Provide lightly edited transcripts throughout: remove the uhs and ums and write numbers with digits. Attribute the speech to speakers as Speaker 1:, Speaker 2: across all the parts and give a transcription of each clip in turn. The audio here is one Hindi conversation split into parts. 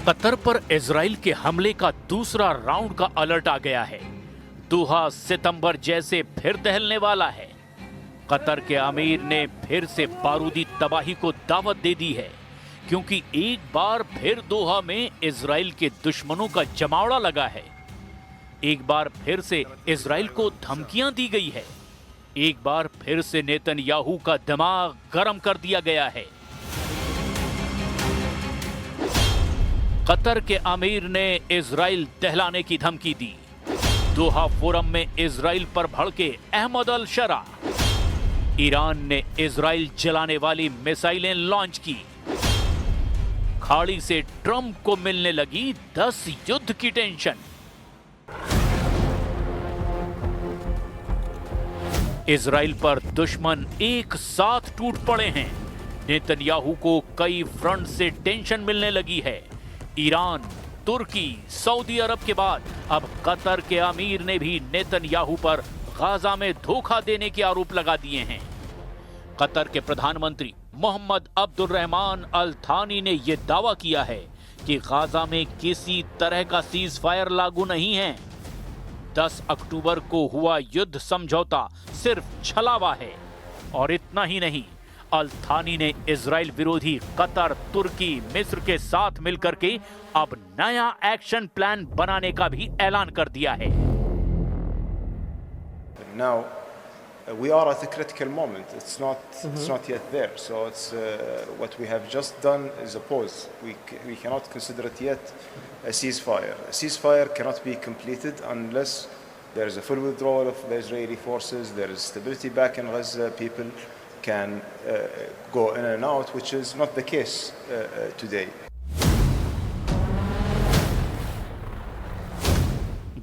Speaker 1: कतर पर इजराइल के हमले का दूसरा राउंड का अलर्ट आ गया है। दोहा सितंबर जैसे फिर दहलने वाला है। कतर के अमीर ने फिर से बारूदी तबाही को दावत दे दी है, क्योंकि एक बार फिर दोहा में इजराइल के दुश्मनों का जमावड़ा लगा है। एक बार फिर से इजराइल को धमकियां दी गई है। एक बार फिर से नेतन्याहू का दिमाग गर्म कर दिया गया है। कतर के अमीर ने इजराइल दहलाने की धमकी दी। दोहा फोरम में इजराइल पर भड़के अहमद अल शरा। ईरान ने इजराइल जलाने वाली मिसाइलें लॉन्च की। खाड़ी से ट्रंप को मिलने लगी 10 युद्ध की टेंशन। इजराइल पर दुश्मन एक साथ टूट पड़े हैं। नेतन्याहू को कई फ्रंट से टेंशन मिलने लगी है। ईरान, तुर्की, सऊदी अरब के बाद अब कतर के अमीर ने भी नेतन्याहू पर गाजा में धोखा देने के आरोप लगा दिए हैं। कतर के प्रधानमंत्री मोहम्मद अब्दुर्रहमान अल थानी ने यह दावा किया है कि गाजा में किसी तरह का सीज फायर लागू नहीं है। 10 अक्टूबर को हुआ युद्ध समझौता सिर्फ छलावा है। और इतना ही नहीं, अल थानी ने इजराइल विरोधी कतर, तुर्की, मिस्र के साथ मिलकर के अब नया एक्शन प्लान बनाने का भी ऐलान कर दिया है।
Speaker 2: Now we are at a critical moment. It's not yet there. So it's what we have just done is a pause. We cannot consider it yet a ceasefire. A ceasefire cannot be completed unless there is a full withdrawal of the Israeli forces. There is stability back in Gaza. People can go in and out, which is not the case today.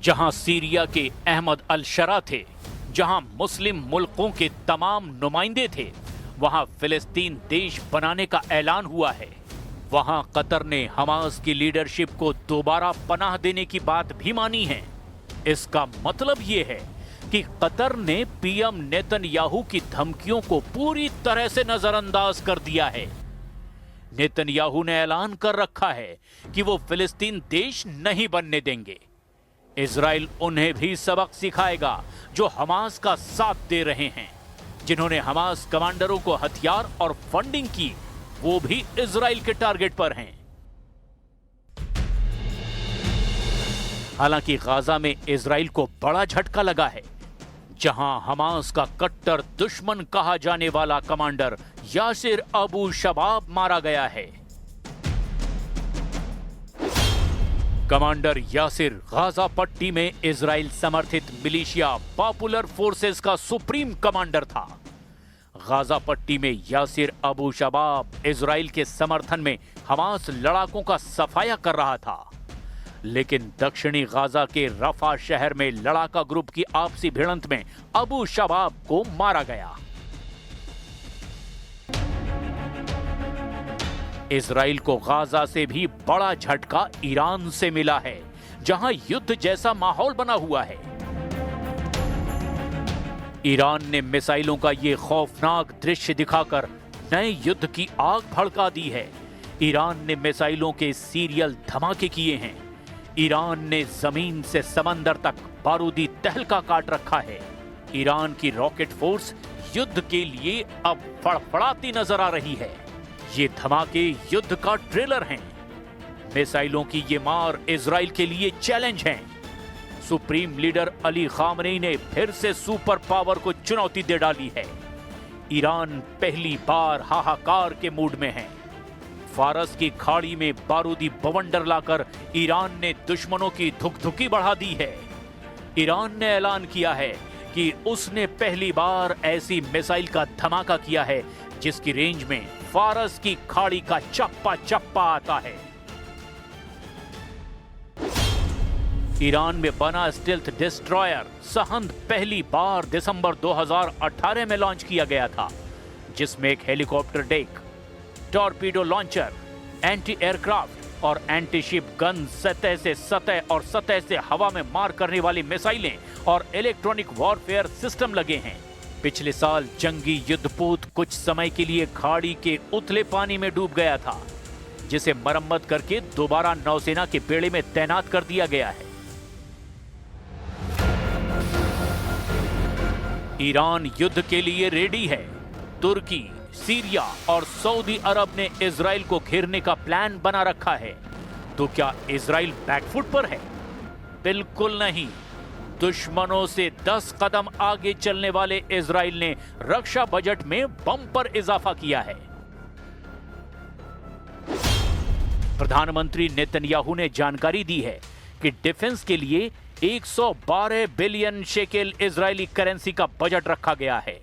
Speaker 1: जहां सीरिया के अहमद अल शरा थे, जहां मुस्लिम मुल्कों के तमाम नुमाइंदे थे, वहां फिलिस्तीन देश बनाने का ऐलान हुआ है। वहां कतर ने हमास की लीडरशिप को दोबारा पनाह देने की बात भी मानी है। इसका मतलब यह है कि कतर ने पीएम नेतन्याहू की धमकियों को पूरी तरह से नजरअंदाज कर दिया है। नेतन्याहू ने ऐलान कर रखा है कि वो फिलिस्तीन देश नहीं बनने देंगे। इजराइल उन्हें भी सबक सिखाएगा जो हमास का साथ दे रहे हैं। जिन्होंने हमास कमांडरों को हथियार और फंडिंग की, वो भी इजराइल के टारगेट पर हैं। हालांकि गाजा में इजराइल को बड़ा झटका लगा है, जहां हमास का कट्टर दुश्मन कहा जाने वाला कमांडर यासिर अबू शबाब मारा गया है। कमांडर यासिर गाजा पट्टी में इजराइल समर्थित मिलिशिया पॉपुलर फोर्सेस का सुप्रीम कमांडर था। गाजा पट्टी में यासिर अबू शबाब इजराइल के समर्थन में हमास लड़ाकों का सफाया कर रहा था। लेकिन दक्षिणी गाजा के रफा शहर में लड़ाका ग्रुप की आपसी भिड़ंत में अबू शबाब को मारा गया। इजराइल को गाजा से भी बड़ा झटका ईरान से मिला है, जहां युद्ध जैसा माहौल बना हुआ है। ईरान ने मिसाइलों का ये खौफनाक दृश्य दिखाकर नए युद्ध की आग भड़का दी है। ईरान ने मिसाइलों के सीरियल धमाके किए हैं। ईरान ने जमीन से समंदर तक बारूदी तहलका काट रखा है। ईरान की रॉकेट फोर्स युद्ध के लिए अब फड़फड़ाती नजर आ रही है। ये धमाके युद्ध का ट्रेलर हैं। मिसाइलों की ये मार इजराइल के लिए चैलेंज है। सुप्रीम लीडर अली खामनेई ने फिर से सुपर पावर को चुनौती दे डाली है। ईरान पहली बार हाहाकार के मूड में है। फारस की खाड़ी में बारूदी बवंडर लाकर ईरान ने दुश्मनों की धुकधुकी बढ़ा दी है। ईरान ने ऐलान किया है कि उसने पहली बार ऐसी मिसाइल का धमाका किया है जिसकी रेंज में फारस की खाड़ी का चप्पा चप्पा आता है। ईरान में बना स्टेल्थ डिस्ट्रॉयर सहंद पहली बार दिसंबर 2018 में लॉन्च किया गया था, जिसमें एक helicopter deck, torpedo launcher, anti aircraft और एंटी शिप गन, सतह से सतह और सतह से हवा में मार करने वाली मिसाइलें और इलेक्ट्रॉनिक वॉरफेयर सिस्टम लगे हैं। पिछले साल जंगी युद्धपोत कुछ समय के लिए खाड़ी के उथले पानी में डूब गया था। जिसे मरम्मत करके दोबारा नौसेना के बेड़े में तैनात कर दिया गया है। ईरान युद्ध के लिए रेडी है। तुर्की, सीरिया और सऊदी अरब ने इजराइल को घेरने का प्लान बना रखा है। तो क्या इजराइल बैकफुट पर है? बिल्कुल नहीं। दुश्मनों से 10 कदम आगे चलने वाले इजराइल ने रक्षा बजट में बम्पर इजाफा किया है। प्रधानमंत्री नेतन्याहू ने जानकारी दी है कि डिफेंस के लिए 112 बिलियन शेकेल इजरायली करेंसी का बजट रखा गया है।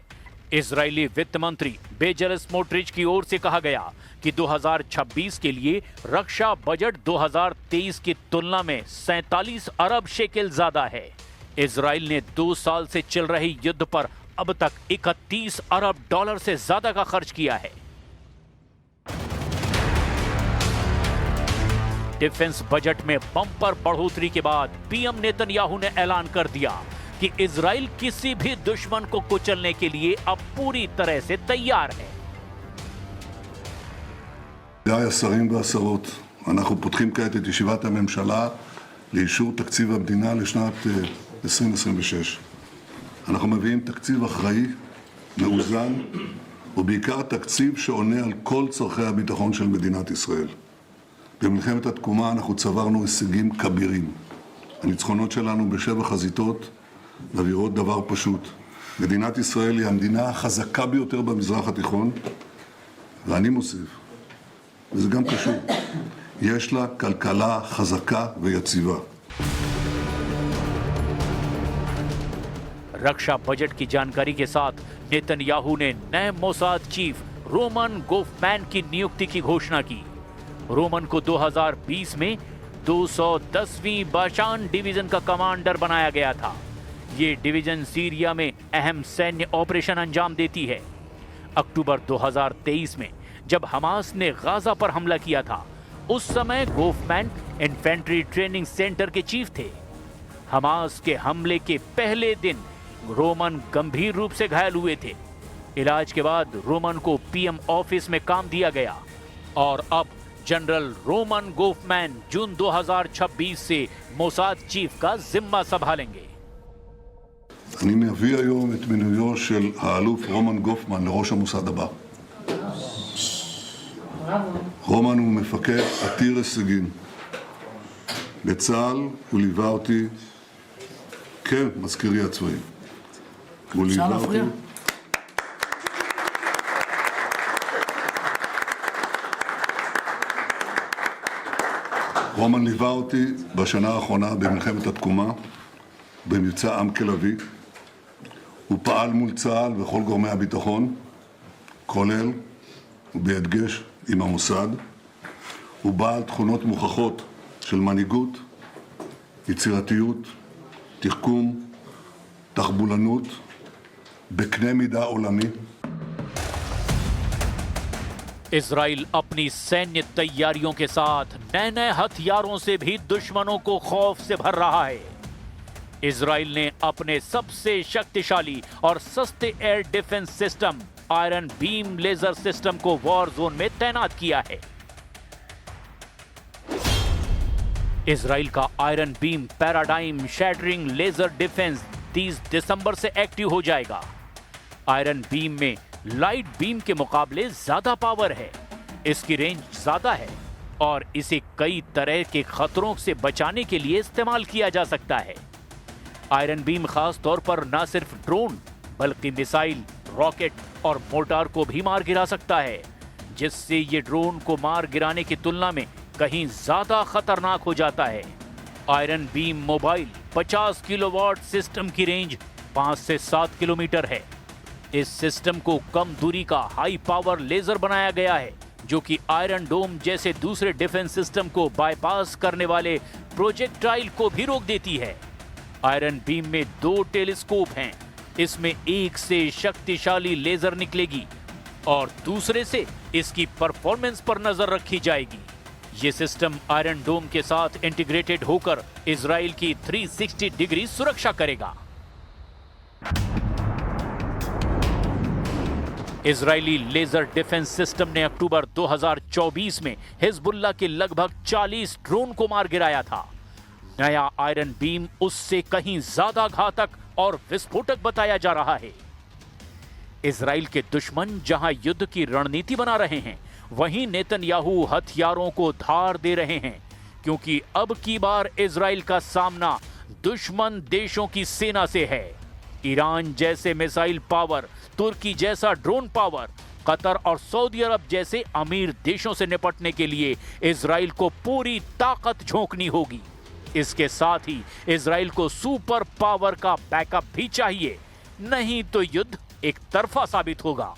Speaker 1: इजरायली वित्त मंत्री बेजल स्मोट्रिच की ओर से कहा गया कि 2026 के लिए रक्षा बजट 2023 की तुलना में 47 अरब शेकेल ज्यादा है। इजराइल ने 2 साल से चल रहे युद्ध पर अब तक 31 अरब डॉलर से ज्यादा का खर्च किया है। डिफेंस बजट में बम्पर बढ़ोतरी के बाद पीएम नेतन्याहू ने ऐलान कर दिया कि इजराइल किसी भी दुश्मन को कुचलने के लिए अब पूरी तरह से तैयार है।
Speaker 3: השרים והשרות, אנחנו פותחים כעת את ישיבת הממשלה לאישור תקציב המדינה לשנת 2026. אנחנו מביאים תקציב אחראי, מאוזן, ובעיקר תקציב שעונה על כל צורכי הביטחון של מדינת ישראל. במלחמת התקומה אנחנו צברנו הישגים כבירים. הניצחונות שלנו בשבע חזיתות מבהירות דבר פשוט. מדינת ישראל היא המדינה החזקה ביותר במזרח התיכון, ואני מוסיף, וזה גם קשור, יש לה כלכלה חזקה ויציבה.
Speaker 1: रक्षा बजट की जानकारी के साथ नेतन्याहू ने नए मोसाद चीफ रोमन गोफमैन की नियुक्ति की घोषणा की। रोमन को 2020 में 210वीं बाशान डिवीजन का कमांडर बनाया गया था। ये डिवीजन सीरिया में अहम सैन्य ऑपरेशन अंजाम देती है। अक्टूबर 2023 में जब हमास ने गाजा पर हमला किया था, उस समय गोफमैन इन्फेंट्री ट्रेनिंग सेंटर के चीफ थे। हमास के हमले के पहले दिन रोमन गंभीर रूप से घायल हुए थे। इलाज के बाद रोमन को पीएम ऑफिस में काम दिया गया और अब जनरल रोमन गोफमैन जून 2026 से मोसाद चीफ का जिम्मा संभालेंगे।
Speaker 3: אני מביא היום את מינויו של האלוף רומן גופמן לראש המוסד הבא. רומן הוא מפקד עתיר הישגים. בצה"ל הוא ליווה אותי כמזכירי הצבאי. הוא ליווה אותי. רומן ליווה אותי בשנה האחרונה במלחמת התקומה, במבצע עם כלבי. הוא פעל מול צה"ל וכל גורמי הביטחון, כולל ובהדגש עם המוסד. הוא בעל תכונות מוכחות של מנהיגות, יצירתיות, תחכום, תחבולנות, בקנה מידה עולמי.
Speaker 1: इजराइल अपनी सैन्य तैयारियों के साथ नए नए हथियारों से भी दुश्मनों को खौफ से भर रहा है। इजराइल ने अपने सबसे शक्तिशाली और सस्ते air defence system iron beam laser system को वॉर जोन में तैनात किया है। इजराइल का iron beam paradigm shattering laser defence 30 दिसंबर से एक्टिव हो जाएगा। आयरन बीम में लाइट बीम के मुकाबले ज्यादा पावर है, इसकी रेंज ज्यादा है और इसे कई तरह के खतरों से बचाने के लिए इस्तेमाल किया जा सकता है। आयरन बीम खास तौर पर न सिर्फ ड्रोन बल्कि मिसाइल, रॉकेट और मोर्टार को भी मार गिरा सकता है, जिससे ये ड्रोन को मार गिराने की तुलना में कहीं ज्यादा खतरनाक हो जाता है। Iron beam mobile 50 kilowatt system की रेंज 5 से 7 किलोमीटर है। इस सिस्टम को कम दूरी का हाई पावर लेजर बनाया गया है, जो कि आयरन डोम जैसे दूसरे डिफेंस सिस्टम को बाईपास करने वाले प्रोजेक्टाइल को भी रोक देती है। आयरन बीम में 2 टेलीस्कोप हैं। इसमें एक से शक्तिशाली लेजर निकलेगी और दूसरे से इसकी परफॉर्मेंस पर नजर रखी जाएगी। ये सिस्टम आयरन डोम के साथ इंटीग्रेटेड होकर इजराइल की 360 डिग्री सुरक्षा करेगा। इजरायली लेजर डिफेंस सिस्टम ने अक्टूबर 2024 में हिजबुल्लाह के लगभग 40 ड्रोन को मार गिराया था। नया आयरन बीम उससे कहीं ज्यादा घातक और विस्फोटक बताया जा रहा है। इजराइल के दुश्मन जहां युद्ध की रणनीति बना रहे हैं, वहीं नेतन्याहू हथियारों को धार दे रहे हैं, क्योंकि अब की बार इजराइल का सामना दुश्मन देशों की सेना से है। ईरान जैसे मिसाइल पावर, तुर्की जैसा ड्रोन पावर, कतर और सऊदी अरब जैसे अमीर देशों से निपटने के लिए इजराइल को पूरी ताकत झोंकनी होगी। इसके साथ ही इजराइल को सुपर पावर का बैकअप भी चाहिए, नहीं तो युद्ध एक तरफा साबित होगा।